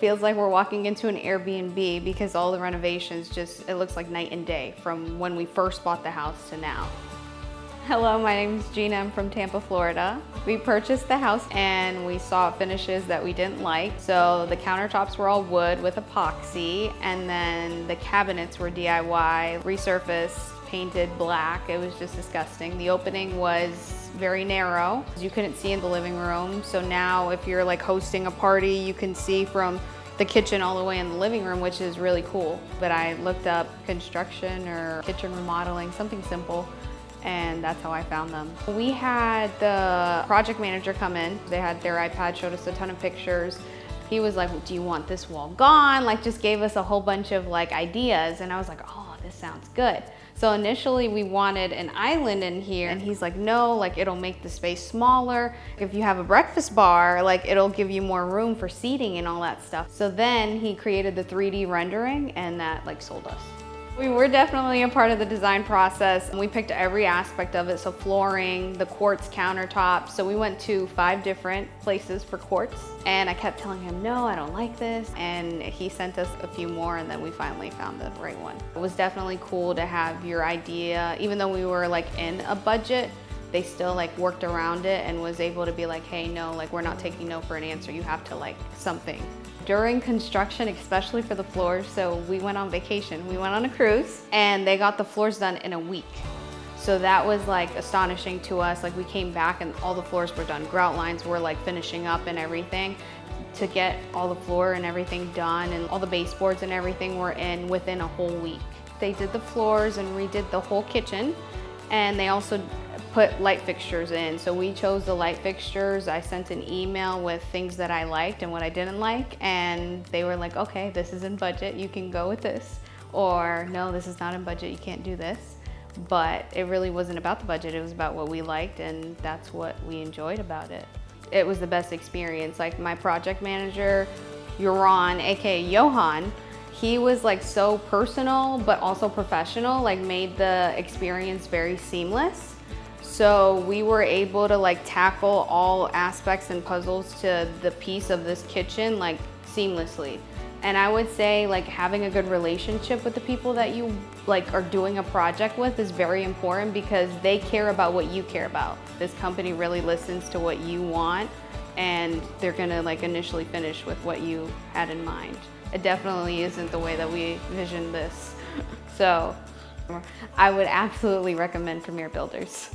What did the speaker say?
feels like we're walking into an Airbnb because all the renovations it looks like night and day from when we first bought the house to now. Hello, my name is Gina. I'm from Tampa, Florida. We purchased the house and we saw finishes that we didn't like. So the countertops were all wood with epoxy, and then the cabinets were DIY, resurfaced, painted black. It was just disgusting. The opening was very narrow. You couldn't see in the living room. So now if you're like hosting a party, you can see from the kitchen all the way in the living room, which is really cool. But I looked up construction or kitchen remodeling, something simple, and that's how I found them. We had the project manager come in. They had their iPad, showed us a ton of pictures. He was like, do you want this wall gone? Like, just gave us a whole bunch of like ideas, and I was like, oh, this sounds good. So initially we wanted an island in here, and he's like, no, like it'll make the space smaller. If you have a breakfast bar, like it'll give you more room for seating and all that stuff. So then he created the 3D rendering, and that like sold us. We were definitely a part of the design process, and we picked every aspect of it. So flooring, the quartz countertops. So we went to 5 different places for quartz, and I kept telling him, no, I don't like this. And he sent us a few more, and then we finally found the right one. It was definitely cool to have your idea, even though we were like in a budget, they still like worked around it and was able to be like, hey, no, like we're not taking no for an answer. You have to like something. During construction, especially for the floors, so we went on vacation. We went on a cruise, and they got the floors done in a week. So that was like astonishing to us. Like we came back and all the floors were done. Grout lines were like finishing up and everything. To get all the floor and everything done, and all the baseboards and everything were in within a whole week. They did the floors and redid the whole kitchen, and they also put light fixtures in. So we chose the light fixtures. I sent an email with things that I liked and what I didn't like, and they were like, okay, this is in budget, you can go with this. Or no, this is not in budget, you can't do this. But it really wasn't about the budget, it was about what we liked, and that's what we enjoyed about it. It was the best experience. Like my project manager, Joran, aka Johan, he was like so personal but also professional, like made the experience very seamless. So we were able to like tackle all aspects and puzzles to the piece of this kitchen like seamlessly. And I would say like having a good relationship with the people that you like are doing a project with is very important, because they care about what you care about. This company really listens to what you want, and they're gonna like initially finish with what you had in mind. It definitely isn't the way that we envisioned this. So I would absolutely recommend Premier Builders.